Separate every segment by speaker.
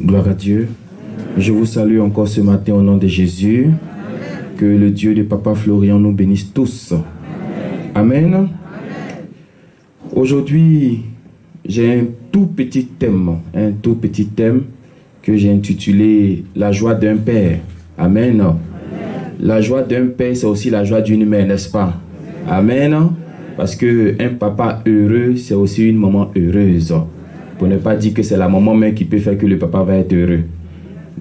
Speaker 1: Gloire à Dieu. Je vous salue encore ce matin au nom de Jésus. Que le Dieu de Papa Florian nous bénisse tous. Amen. Aujourd'hui, j'ai un tout petit thème que j'ai intitulé « La joie d'un père ». Amen. La joie d'un père, c'est aussi la joie d'une mère, n'est-ce pas? Amen. Parce qu'un papa heureux, c'est aussi une maman heureuse. Pour ne pas dire que c'est la maman même qui peut faire que le papa va être heureux.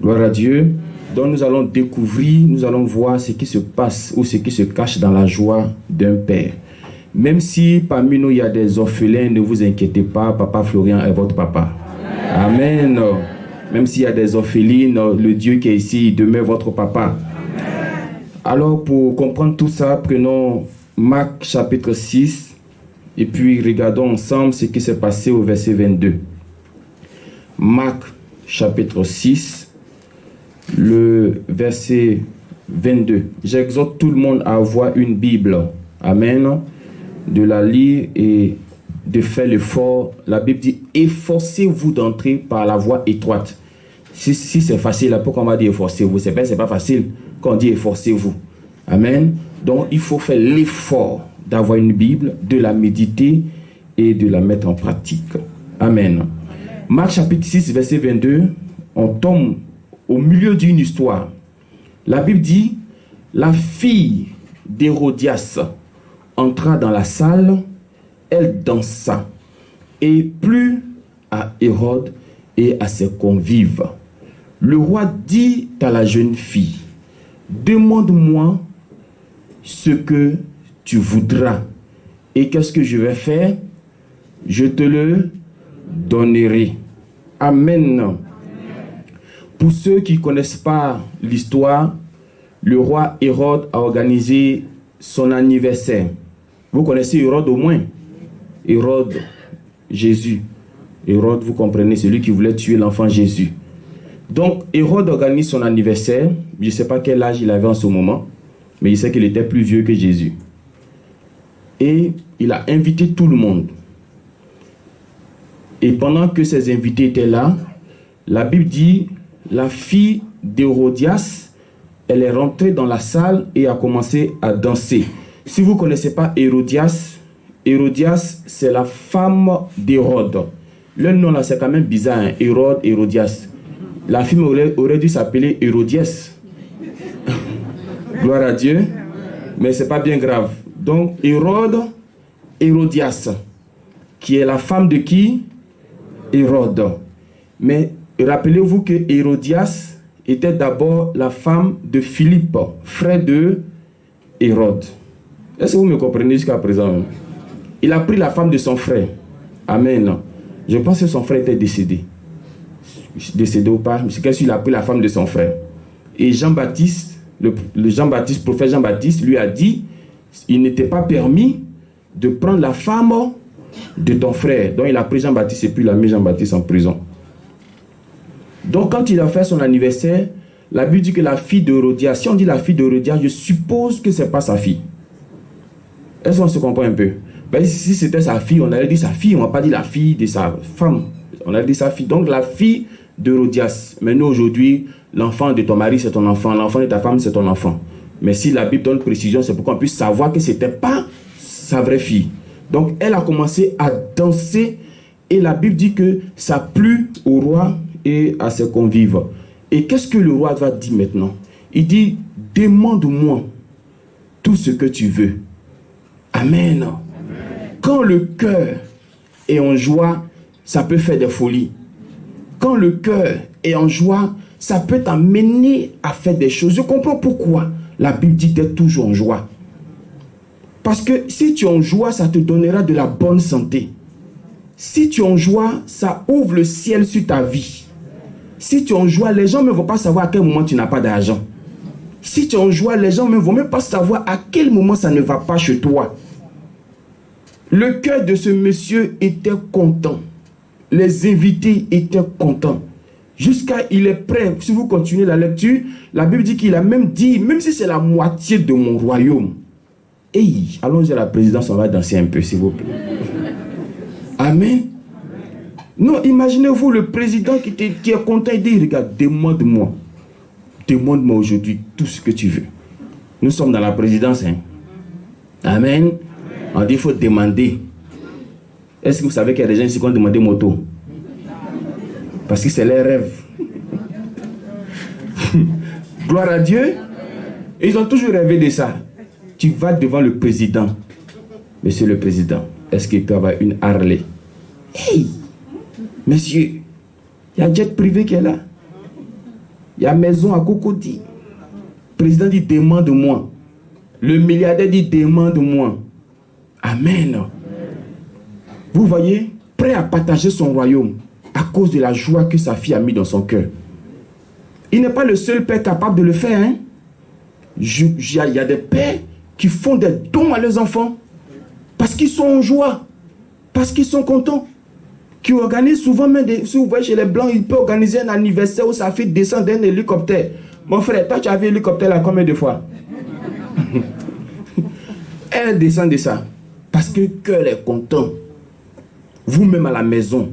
Speaker 1: Gloire à Dieu. Donc nous allons découvrir, nous allons voir ce qui se passe ou ce qui se cache dans la joie d'un père. Même si parmi nous il y a des orphelins, ne vous inquiétez pas, Papa Florian est votre papa. Amen. Même s'il y a des orphelines, le Dieu qui est ici, il demeure votre papa. Alors pour comprendre tout ça, prenons Marc chapitre 6 et puis regardons ensemble ce qui s'est passé au verset 22. Marc chapitre 6. Le verset 22. J'exhorte tout le monde à avoir une Bible. Amen. De la lire et de faire l'effort. La Bible dit, efforcez-vous d'entrer par la voie étroite. Si c'est facile, pourquoi on va dire efforcez-vous? C'est pas facile quand on dit efforcez-vous. Amen. Donc il faut faire l'effort d'avoir une Bible, de la méditer et de la mettre en pratique. Amen. Marc chapitre 6, verset 22, on tombe au milieu d'une histoire. La Bible dit, la fille d'Hérodias entra dans la salle, elle dansa, et plut à Hérode et à ses convives. Le roi dit à la jeune fille, demande-moi ce que tu voudras, et qu'est-ce que je vais faire? Je te le donnerai. Amen. Pour ceux qui ne connaissent pas l'histoire, le roi Hérode a organisé son anniversaire. Vous connaissez Hérode au moins? Hérode, Jésus. Hérode, vous comprenez, celui qui voulait tuer l'enfant Jésus. Donc, Hérode organise son anniversaire. Je ne sais pas quel âge il avait en ce moment, mais il sait qu'il était plus vieux que Jésus. Et il a invité tout le monde. Et pendant que ces invités étaient là, la Bible dit, la fille d'Hérodias, elle est rentrée dans la salle et a commencé à danser. Si vous ne connaissez pas Hérodias, Hérodias, c'est la femme d'Hérode. Le nom là, c'est quand même bizarre, hein? Hérode, Hérodias. La fille aurait dû s'appeler Hérodias. Gloire à Dieu. Mais ce n'est pas bien grave. Donc, Hérodias, qui est la femme de qui? Hérode. Mais rappelez-vous que Hérodias était d'abord la femme de Philippe, frère de Hérode. Est-ce que vous me comprenez jusqu'à présent? Il a pris la femme de son frère. Amen. Je pense que son frère était décédé. Décédé ou pas, c'est qu'il a pris la femme de son frère. Et Jean-Baptiste, le prophète Jean-Baptiste, lui a dit, il n'était pas permis de prendre la femme de ton frère. Donc il a pris Jean-Baptiste et puis il a mis Jean-Baptiste en prison. Donc quand il a fait son anniversaire, la Bible dit que la fille d'Hérodias, si on dit la fille d'Hérodias, je suppose que ce n'est pas sa fille. Est-ce qu'on se comprend un peu? Ben, si c'était sa fille, on allait dire sa fille, on n'a pas dit la fille de sa femme. On a dit sa fille. Donc la fille d'Hérodias. Mais nous aujourd'hui, l'enfant de ton mari c'est ton enfant, l'enfant de ta femme c'est ton enfant. Mais si la Bible donne précision, c'est pour qu'on puisse savoir que ce n'était pas sa vraie fille. Donc elle a commencé à danser et la Bible dit que ça plut au roi et à ses convives. Et qu'est-ce que le roi va dire maintenant? Il dit, demande-moi tout ce que tu veux. Amen. Amen. Quand le cœur est en joie, ça peut faire des folies. Quand le cœur est en joie, ça peut t'amener à faire des choses. Je comprends pourquoi la Bible dit d'être toujours en joie. Parce que si tu es en joie, ça te donnera de la bonne santé. Si tu es en joie, ça ouvre le ciel sur ta vie. Si tu es en joie, les gens ne vont pas savoir à quel moment tu n'as pas d'argent. Si tu es en joie, les gens ne vont même pas savoir à quel moment ça ne va pas chez toi. Le cœur de ce monsieur était content. Les invités étaient contents. Jusqu'à il est prêt. Si vous continuez la lecture, la Bible dit qu'il a même dit, même si c'est la moitié de mon royaume. Allons-y à la présidence, on va danser un peu, s'il vous plaît. Amen. Non, imaginez-vous le président qui est content et dit, regarde, demande-moi. Demande-moi aujourd'hui tout ce que tu veux. Nous sommes dans la présidence. Hein? Amen. On dit, il faut demander. Est-ce que vous savez qu'il y a des gens ici qui ont demandé moto? Parce que c'est leur rêve. Gloire à Dieu. Ils ont toujours rêvé de ça. Tu vas devant le président. Monsieur le président, est-ce qu'il peut avoir une Harley? Hey, monsieur, il y a un jet privé qui est là. Il y a maison à Cocody. Le président dit, demande-moi. Le milliardaire dit, demande-moi. Amen. Vous voyez, prêt à partager son royaume à cause de la joie que sa fille a mis dans son cœur. Il n'est pas le seul père capable de le faire. Hein? Il y a des pères qui font des dons à leurs enfants parce qu'ils sont en joie, parce qu'ils sont contents, qui organisent souvent, même si vous voyez chez les Blancs, ils peuvent organiser un anniversaire où sa fille descend d'un hélicoptère. Mon frère, toi tu as vu l'hélicoptère là combien de fois? Elle descend de ça parce que le cœur est content. Vous-même à la maison,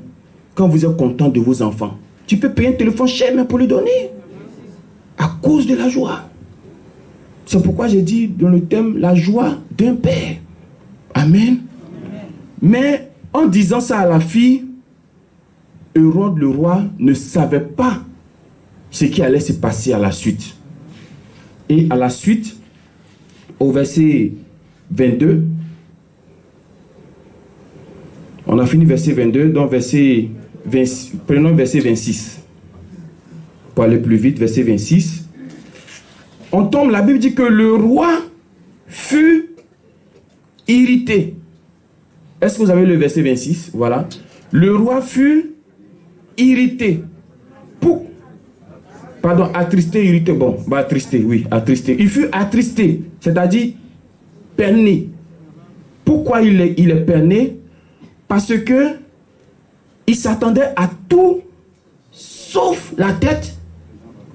Speaker 1: quand vous êtes content de vos enfants, tu peux payer un téléphone cher même pour lui donner à cause de la joie. C'est pourquoi j'ai dit dans le thème la joie d'un père. Amen. Mais en disant ça à la fille, Hérode le roi ne savait pas ce qui allait se passer à la suite. Et à la suite, au verset 22, on a fini verset 22, donc prenons verset 26. Pour aller plus vite, verset 26. On tombe, la Bible dit que le roi fut irrité. Est-ce que vous avez le verset 26? Voilà. Le roi fut irrité. Attristé, irrité. Bon, attristé, oui, attristé. Il fut attristé, c'est-à-dire perné. Pourquoi il est perné? Parce que il s'attendait à tout sauf la tête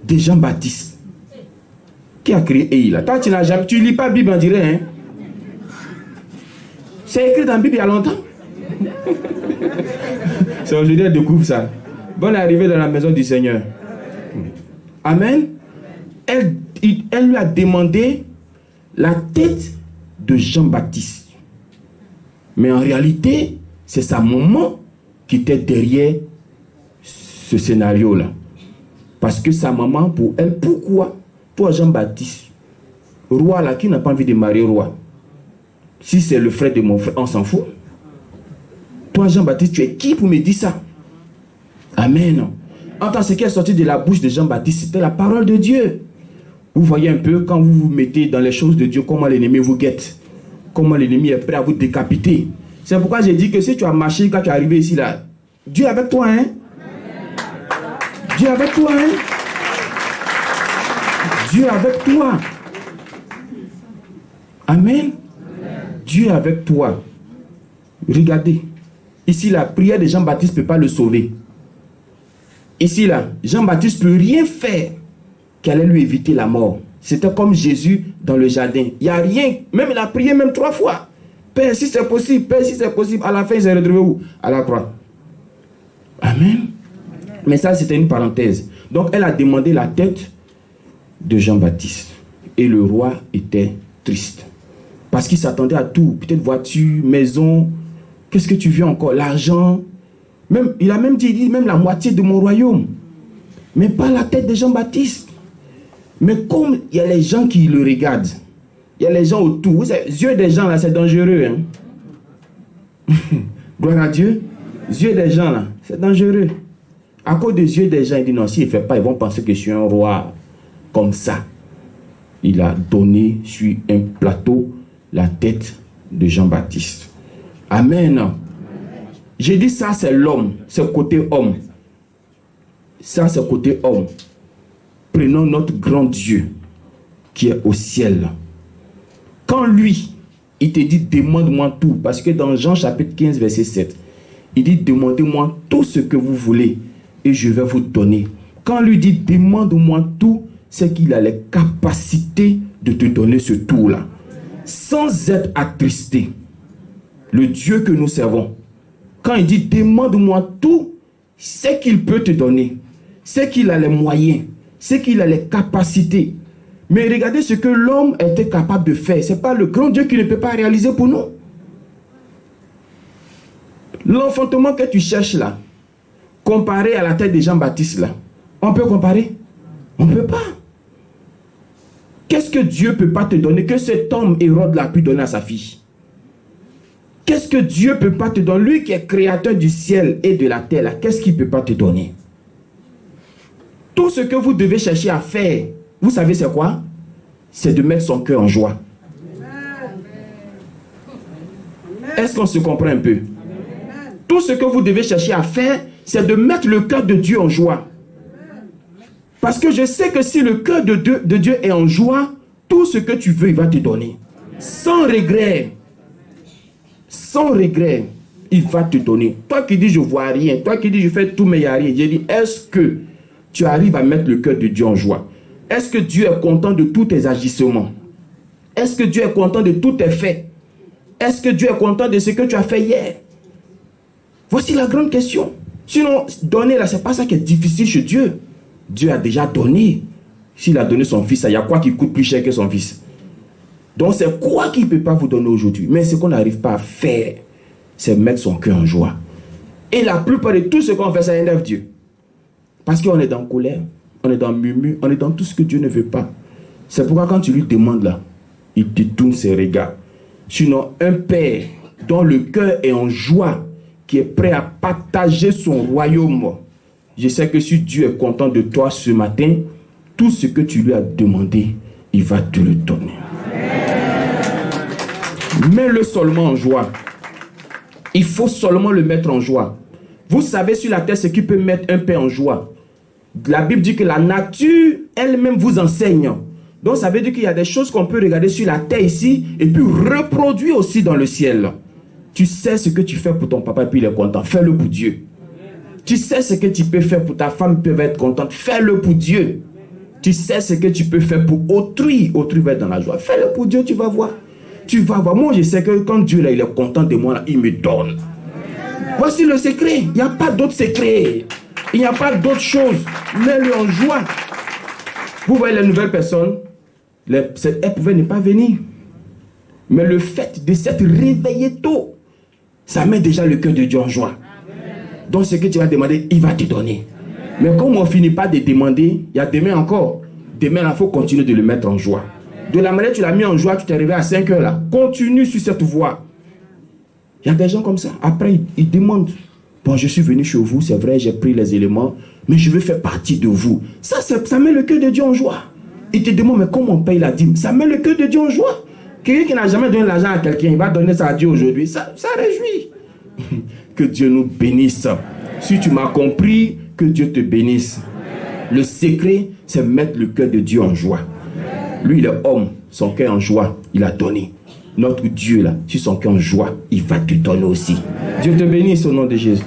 Speaker 1: de Jean-Baptiste. Qui a créé Ei là? Toi, tu lis pas la Bible, on dirait, hein? C'est écrit dans la Bible il y a longtemps. C'est aujourd'hui qu'elle découvre ça. Bonne arrivée dans la maison du Seigneur. Amen. Elle lui a demandé la tête de Jean-Baptiste. Mais en réalité, c'est sa maman qui était derrière ce scénario-là. Parce que sa maman, pour elle, pourquoi toi, Jean-Baptiste, roi là, qui n'a pas envie de marier roi? Si c'est le frère de mon frère, on s'en fout. Toi, Jean-Baptiste, tu es qui pour me dire ça? Amen. Entends, ce qui est sorti de la bouche de Jean-Baptiste, c'était la parole de Dieu. Vous voyez un peu, quand vous vous mettez dans les choses de Dieu, comment l'ennemi vous guette. Comment l'ennemi est prêt à vous décapiter. C'est pourquoi j'ai dit que si tu as marché quand tu es arrivé ici, là, Dieu est avec toi, hein? Dieu est avec toi, hein? Dieu est avec toi. Amen. Dieu est avec toi. Regardez. Ici, la prière de Jean-Baptiste ne peut pas le sauver. Ici, là, Jean-Baptiste ne peut rien faire qui allait lui éviter la mort. C'était comme Jésus dans le jardin. Il n'y a rien. Même il a prié même 3 fois. Père, si c'est possible. Père, si c'est possible. À la fin, il s'est retrouvé où? À la croix. Amen. Mais ça, c'était une parenthèse. Donc, elle a demandé la tête de Jean-Baptiste. Et le roi était triste. Parce qu'il s'attendait à tout. Peut-être voiture, maison. Qu'est-ce que tu veux encore? L'argent. Même, il a même dit, même la moitié de mon royaume. Mais pas la tête de Jean-Baptiste. Mais comme il y a les gens qui le regardent, il y a les gens autour. Vous savez, les yeux des gens là, c'est dangereux. Hein? Gloire à Dieu. Les yeux des gens là, c'est dangereux. À cause des yeux des gens, il dit non, s'il ne fait pas, ils vont penser que je suis un roi comme ça. Il a donné sur un plateau la tête de Jean-Baptiste. Amen. J'ai dit ça, c'est l'homme, c'est côté homme. Ça, c'est côté homme. Prenons notre grand Dieu qui est au ciel. Quand lui, il te dit demande-moi tout, parce que dans Jean chapitre 15, verset 7, il dit demandez-moi tout ce que vous voulez et je vais vous donner. Quand lui dit demande-moi tout, c'est qu'il a les capacités de te donner ce tout-là. Sans être attristé. Le Dieu que nous servons, quand il dit demande-moi tout, c'est qu'il peut te donner, c'est qu'il a les moyens, c'est qu'il a les capacités. Mais regardez ce que l'homme était capable de faire. Ce n'est pas le grand Dieu qui ne peut pas réaliser pour nous. L'enfantement que tu cherches là, comparé à la tête de Jean-Baptiste là, on peut comparer? On ne peut pas. Qu'est-ce que Dieu ne peut pas te donner, que cet homme Hérode l'a pu donner à sa fille? Qu'est-ce que Dieu ne peut pas te donner? Lui qui est créateur du ciel et de la terre, là, qu'est-ce qu'il ne peut pas te donner? Tout ce que vous devez chercher à faire, vous savez c'est quoi? C'est de mettre son cœur en joie. Est-ce qu'on se comprend un peu? Tout ce que vous devez chercher à faire, c'est de mettre le cœur de Dieu en joie. Parce que je sais que si le cœur de Dieu est en joie, tout ce que tu veux, il va te donner. Sans regret. Sans regret, il va te donner. Toi qui dis je ne vois rien, toi qui dis je fais tout mais il n'y a rien. J'ai dit, est-ce que tu arrives à mettre le cœur de Dieu en joie? Est-ce que Dieu est content de tous tes agissements? Est-ce que Dieu est content de tous tes faits? Est-ce que Dieu est content de ce que tu as fait hier? Voici la grande question. Sinon, donner là, ce n'est pas ça qui est difficile chez Dieu. Dieu a déjà donné. S'il a donné son fils, il y a quoi qui coûte plus cher que son fils? Donc c'est quoi qu'il ne peut pas vous donner aujourd'hui? Mais ce qu'on n'arrive pas à faire, c'est mettre son cœur en joie. Et la plupart de tout ce qu'on fait, ça énerve Dieu. Parce qu'on est dans colère, on est dans murmure, on est dans tout ce que Dieu ne veut pas. C'est pourquoi quand tu lui demandes là, il te tourne ses regards. Sinon, un père dont le cœur est en joie, qui est prêt à partager son royaume, je sais que si Dieu est content de toi ce matin, tout ce que tu lui as demandé, il va te le donner. Mets-le seulement en joie. Il faut seulement le mettre en joie. Vous savez sur la terre ce qui peut mettre un père en joie. La Bible dit que la nature elle-même vous enseigne. Donc ça veut dire qu'il y a des choses qu'on peut regarder sur la terre ici et puis reproduire aussi dans le ciel. Tu sais ce que tu fais pour ton papa et puis il est content. Fais-le pour Dieu. Tu sais ce que tu peux faire pour ta femme, peut être contente. Fais-le pour Dieu. Tu sais ce que tu peux faire pour autrui. Autrui va être dans la joie. Fais-le pour Dieu, tu vas voir. Tu vas voir. Moi, je sais que quand Dieu là, il est content de moi, là, il me donne. Voici le secret. Il n'y a pas d'autre secret. Il n'y a pas d'autre chose. Mets-le en joie. Vous voyez les nouvelles personnes, elles pouvaient ne pas venir. Mais le fait de s'être réveillé tôt, ça met déjà le cœur de Dieu en joie. Donc ce que tu vas demander, il va te donner. Mais comme on ne finit pas de demander, il y a demain encore. Demain, il faut continuer de le mettre en joie. De la manière que tu l'as mis en joie, tu t'es réveillé à 5 heures là. Continue sur cette voie. Il y a des gens comme ça. Après, ils demandent. Bon, je suis venu chez vous, c'est vrai, j'ai pris les éléments, mais je veux faire partie de vous. Ça met le cœur de Dieu en joie. Il te demande, mais comment on paye la dîme? Ça met le cœur de Dieu en joie. Quelqu'un qui n'a jamais donné l'argent à quelqu'un, il va donner ça à Dieu aujourd'hui. Ça réjouit. Que Dieu nous bénisse. Si tu m'as compris, que Dieu te bénisse. Le secret, c'est mettre le cœur de Dieu en joie. Lui, il est homme, son cœur en joie, il a donné. Notre Dieu, là, si son cœur en joie, il va te donner aussi. Dieu te bénisse au nom de Jésus.